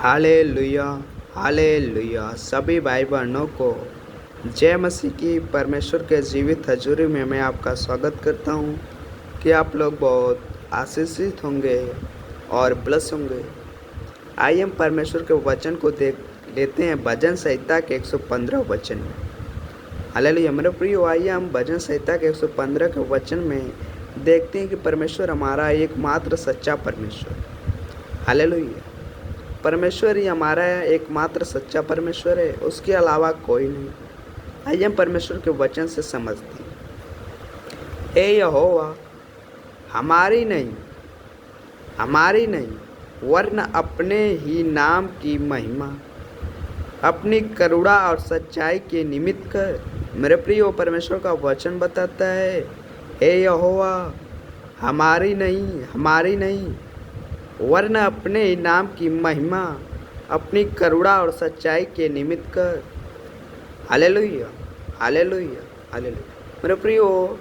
Hallelujah hallelujah. सभी भाई बहनों को जय मसीह की। परमेश्वर के जीवित हजूरी में मैं आपका स्वागत करता हूँ कि आप लोग बहुत आशीषित होंगे और ब्लस होंगे। आइए हम परमेश्वर के वचन को देख लेते हैं भजन संहिता के 115 वचन में। हालेलुया मेरे प्रियो, आइए हम भजन संहिता के 115 के वचन में देखते हैं कि परमेश्वर हमारा एकमात्र सच्चा परमेश्वर। हालेलुया, परमेश्वर ही हमारा एकमात्र सच्चा परमेश्वर है, उसके अलावा कोई नहीं। आइए हम परमेश्वर के वचन से समझते हैं। हे यहोवा, हमारी नहीं वरन अपने ही नाम की महिमा अपनी करुणा और सच्चाई के निमित्त कर। मेरे प्रियो, परमेश्वर का वचन बताता है, हे यहोवा, हमारी नहीं वरन अपने ही नाम की महिमा अपनी करुणा और सच्चाई के निमित्त कर। Hallelujah hallelujah hallelujah. मेरे प्रियो,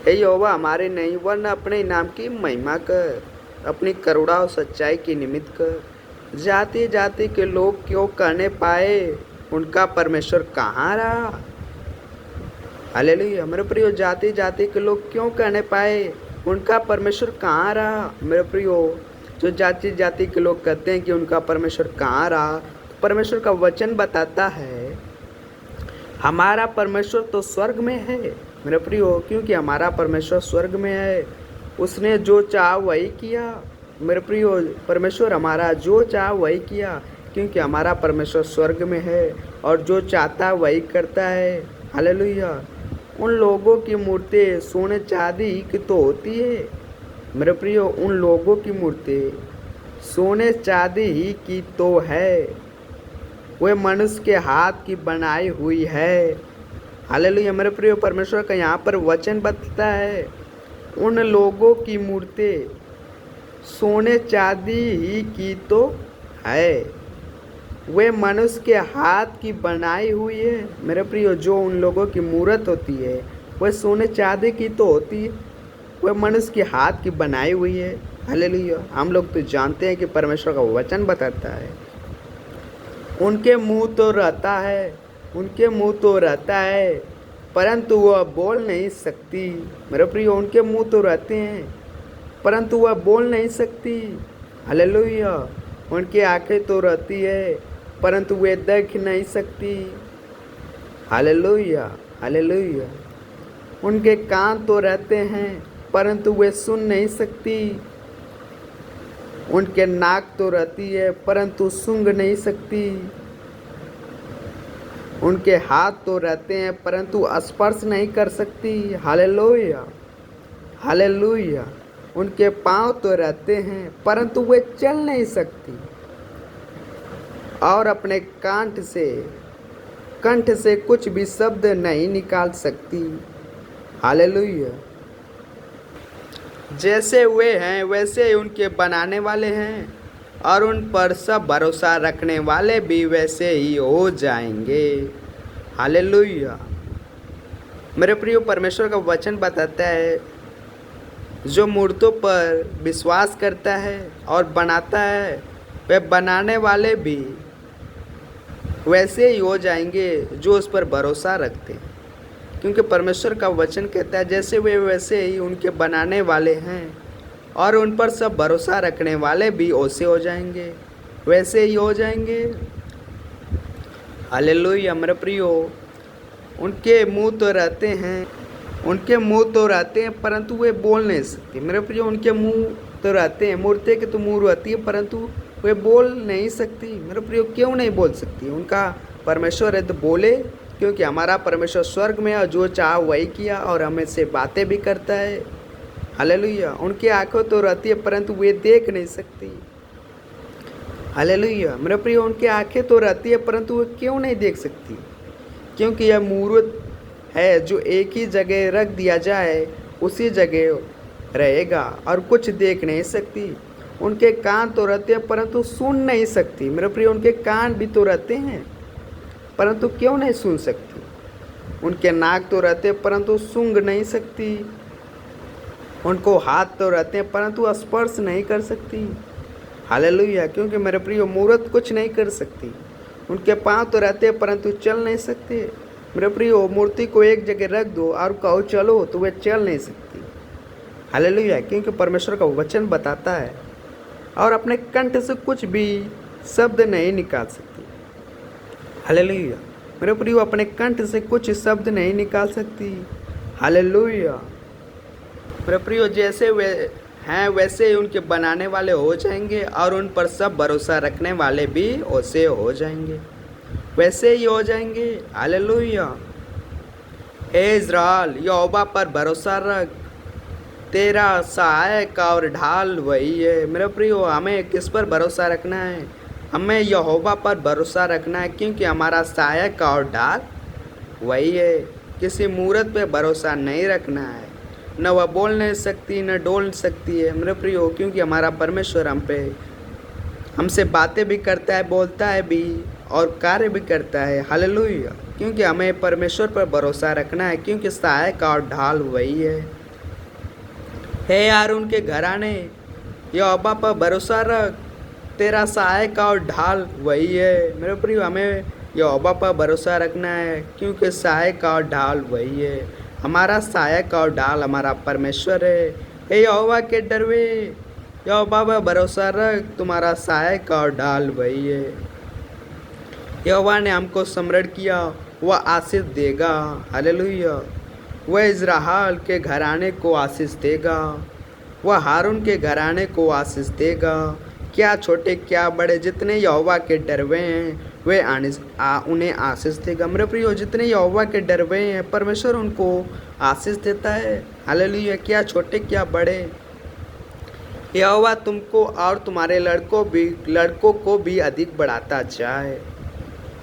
हे यहोवा, हमारे नहीं वरन अपने ही नाम की महिमा कर, अपनी करुणा और सच्चाई के निमित्त कर। जाति जाति के लोग क्यों कहने पाए, उनका परमेश्वर कहाँ रहा। हालेलुया मेरे प्रियो, जाति जाति के लोग क्यों कहने पाए, उनका परमेश्वर कहाँ रहा। मेरे प्रियो, जो जाति जाति के लोग कहते हैं कि उनका परमेश्वर कहाँ रहा, परमेश्वर का वचन बताता है हमारा परमेश्वर तो स्वर्ग में है। मेरे प्रियो, क्योंकि हमारा परमेश्वर स्वर्ग में है, उसने जो चाहा वही किया। मेरे प्रियो, परमेश्वर हमारा जो चाहा वही किया, क्योंकि हमारा परमेश्वर स्वर्ग में है और जो चाहता वही करता है। हालेलुया। उन लोगों की मूर्ति सोने चांदी की तो होती है। मेरे प्रियो, उन लोगों की मूर्ति सोने चांदी ही की तो है, वे मनुष्य के हाथ की बनाई हुई है। हालेलुया मेरे प्रियो, परमेश्वर का यहाँ पर वचन बताता है, उन लोगों की मूर्ति सोने चांदी ही की तो है, वे मनुष्य के हाथ की बनाई हुई है। मेरे प्रियो, जो उन लोगों की मूर्त होती है वह सोने चांदी की तो होती है, वह मनुष्य के हाथ की बनाई हुई है। हालेलुया। हम लोग तो जानते हैं कि परमेश्वर का वचन बताता है, उनके मुंह तो रहता है परंतु वह बोल नहीं सकती। मेरे प्रियो, उनके मुंह तो रहते हैं परंतु वह बोल नहीं सकती। हालेलुया। उनकी आंखें तो रहती है परंतु वे देख नहीं सकती। Hallelujah hallelujah. उनके कान तो रहते हैं परंतु वे सुन नहीं सकती। उनके नाक तो रहती है परंतु सूंघ नहीं सकती। उनके हाथ तो रहते हैं परंतु स्पर्श नहीं कर सकती। Hallelujah hallelujah. उनके पाँव तो रहते हैं परंतु वे चल नहीं सकती और अपने कंठ से कुछ भी शब्द नहीं निकाल सकती। हालेलुया। जैसे वे हैं वैसे ही उनके बनाने वाले हैं और उन पर सब भरोसा रखने वाले भी वैसे ही हो जाएंगे। हालेलुया मेरे प्रियो, परमेश्वर का वचन बताता है, जो मूर्तों पर विश्वास करता है और बनाता है, वह बनाने वाले भी वैसे ही हो जाएंगे जो उस पर भरोसा रखते हैं। क्योंकि परमेश्वर का वचन कहता है, जैसे वे वैसे ही उनके बनाने वाले हैं और उन पर सब भरोसा रखने वाले भी वैसे हो जाएंगे, वैसे ही हो जाएंगे। हालेलुया मेरे प्रियो, उनके मुंह तो रहते हैं परंतु वे बोल नहीं सकते। मेरे प्रियो, उनके मुंह तो रहते हैं, मूर्ति के तो मुंह रहती है परंतु वे बोल नहीं सकती। मेरे प्रियो, क्यों नहीं बोल सकती। उनका परमेश्वर है तो बोले, क्योंकि हमारा परमेश्वर स्वर्ग में है, जो चाहा वही किया और हमें से बातें भी करता है। हालेलुया। उनकी आंखें तो रहती है परंतु वे देख नहीं सकती। हालेलुया मेरे प्रियो, उनकी आंखें तो रहती है परंतु वे क्यों नहीं देख सकती, क्योंकि यह मूर्त है जो एक ही जगह रख दिया जाए उसी जगह रहेगा और कुछ देख नहीं सकती। उनके कान तो रहते हैं परंतु सुन नहीं सकती। मेरे प्रियो, उनके कान भी तो रहते हैं परंतु क्यों नहीं सुन सकती। उनके नाक तो रहते हैं परंतु सूंघ नहीं सकती। उनको हाथ तो रहते हैं परंतु स्पर्श नहीं कर सकती। हालेलुया। क्योंकि मेरे प्रियो मूर्त कुछ नहीं कर सकती, उनके पाँव तो रहते हैं परंतु चल नहीं सकते। मेरे प्रियो मूर्ति को एक जगह रख दो और कहो चलो तो वे चल नहीं सकती। हालेलुया। क्योंकि परमेश्वर का वचन बताता है और अपने कंठ से कुछ भी शब्द नहीं निकाल सकती। हालेलुया। मेरे प्रियो अपने कंठ से कुछ शब्द नहीं निकाल सकती। हालेलुया। मेरे प्रियो जैसे वे हैं वैसे ही उनके बनाने वाले हो जाएंगे और उन पर सब भरोसा रखने वाले भी वैसे हो जाएंगे, वैसे ही हो जाएंगे। हालेलुया। हे इज़राइल, यहोवा पर भरोसा रख, तेरा सहायक और ढाल वही है। मेरे प्रियो हमें किस पर भरोसा रखना है? हमें यहोवा पर भरोसा रखना है, क्योंकि हमारा सहायक और ढाल वही है। किसी मूर्त पे भरोसा नहीं रखना है, न वह बोल नहीं सकती न डोल सकती है मेरे प्रियो, क्योंकि हमारा परमेश्वर हमसे बातें भी करता है, बोलता है भी और कार्य भी करता है। हालेलुया। क्योंकि हमें परमेश्वर पर भरोसा रखना है, क्योंकि सहायक और ढाल वही है। हे यारून के घराने, यहोवा पर भरोसा रख, तेरा सहायक और ढाल वही है। मेरे प्रियो हमें यहोवा पर भरोसा रखना है, क्योंकि सहायक और ढाल वही है। हमारा सहायक और ढाल हमारा परमेश्वर है। हे यहोवा के डरवे, यहोवा पर भरोसा रख, तुम्हारा सहायक और ढाल वही है। यहोवा ने हमको समरण किया, वह आशीष देगा। हालेलुया। वह इज़राइल के घराने को आशीष देगा, वह हारून के घराने को आशीष देगा। क्या छोटे क्या बड़े, जितने यहोवा के डरवे हैं वे उन्हें आशीष देगा। मेरे प्रियो जितने यहोवा के डरवे हैं परमेश्वर उनको आशीष देता है। हालेलुया। क्या छोटे क्या बड़े, यहोवा तुमको और तुम्हारे लड़कों को भी अधिक बढ़ाता जाए।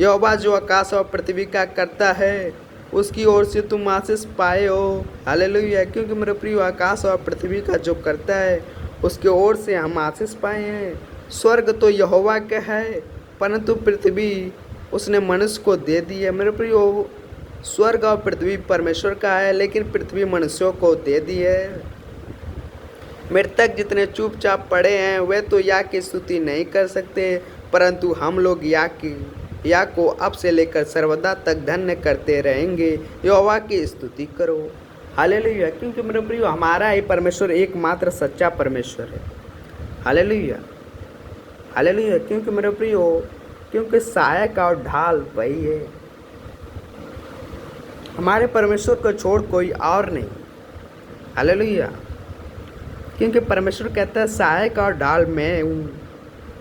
यहोवा जो आकाश और पृथ्वी का करता है उसकी ओर से तुम आशीष पाए हो। हालेलुया। क्योंकि मेरे प्रियो आकाश और पृथ्वी का जो करता है उसके ओर से हम आशीष पाए हैं। स्वर्ग तो यहोवा का है, परंतु पृथ्वी उसने मनुष्य को दे दी है। मेरे प्रियो स्वर्ग और पृथ्वी परमेश्वर का है, लेकिन पृथ्वी मनुष्यों को दे दी है। मृतक जितने चुपचाप पड़े हैं वे तो या की स्तुति नहीं कर सकते, परंतु हम लोग या को अब से लेकर सर्वदा तक धन्य करते रहेंगे। यहोवा की स्तुति करो। हालेलुया। क्योंकि मेरे प्रियो हमारा ही परमेश्वर एकमात्र सच्चा परमेश्वर है। हालेलुया। हालेलुया। क्योंकि मेरे प्रियो क्योंकि सहायक और ढाल वही है। हमारे परमेश्वर को छोड़ कोई और नहीं। हालेलुया। क्योंकि परमेश्वर कहता है सहायक और ढाल मैं हूँ,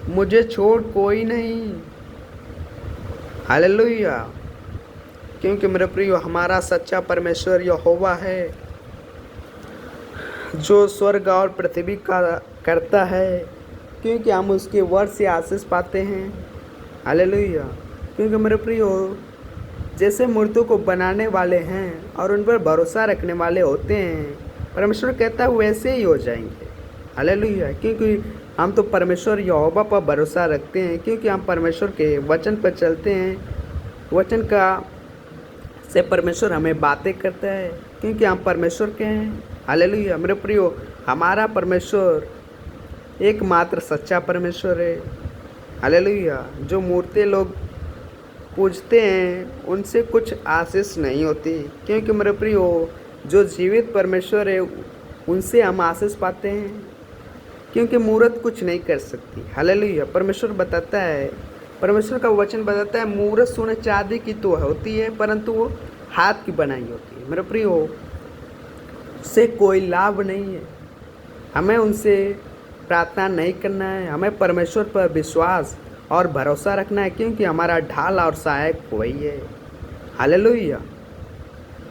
मुझे छोड़ कोई नहीं। हालेलुया। क्योंकि मेरे प्रियो हमारा सच्चा परमेश्वर यहोवा है, जो स्वर्ग और पृथ्वी का करता है, क्योंकि हम उसके वर्ण से आशीष पाते हैं। हालेलुया। क्योंकि मेरे प्रियो जैसे मूर्तियों को बनाने वाले हैं और उन पर भरोसा रखने वाले होते हैं, परमेश्वर कहता है वैसे ही हो जाएंगे। हालेलुया। क्योंकि हम तो परमेश्वर यहोवा पर भरोसा रखते हैं, क्योंकि हम परमेश्वर के वचन पर चलते हैं। वचन का से परमेश्वर हमें बातें करता है, क्योंकि हम परमेश्वर के हैं। हालेलुया। मेरे प्रियो हमारा परमेश्वर एकमात्र सच्चा परमेश्वर है। हालेलुया। जो मूर्ति लोग पूजते हैं उनसे कुछ आशीष नहीं होती, क्योंकि मेरे प्रियो जो जीवित परमेश्वर है उनसे हम आशीष पाते हैं, क्योंकि मूर्त कुछ नहीं कर सकती। हालेलुया। परमेश्वर बताता है, परमेश्वर का वचन बताता है मूर्त सोने चांदी की तो होती है, परंतु वो हाथ की बनाई होती है। मेरे प्रियो से कोई लाभ नहीं है। हमें उनसे प्रार्थना नहीं करना है, हमें परमेश्वर पर विश्वास और भरोसा रखना है, क्योंकि हमारा ढाल और सहायक वही है। हालेलुया।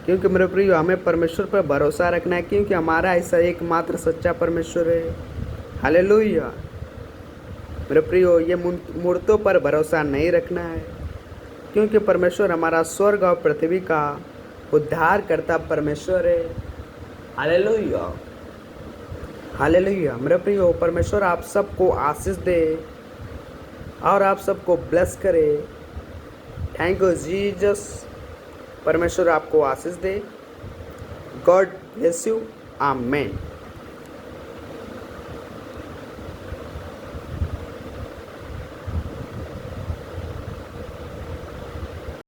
क्योंकि मेरे प्रियो हमें परमेश्वर पर भरोसा रखना है, क्योंकि हमारा ऐसा एकमात्र सच्चा परमेश्वर है। हालेलुया। मेरे प्रियो ये मूर्तों पर भरोसा नहीं रखना है, क्योंकि परमेश्वर हमारा स्वर्ग और पृथ्वी का उद्धार करता परमेश्वर है। हालेलुया। हालेलुया। मेरे प्रियो परमेश्वर आप सबको आशीष दे और आप सबको ब्लेस करे। Thank you Jesus. परमेश्वर आपको आशीष दे। God bless you. आमेन।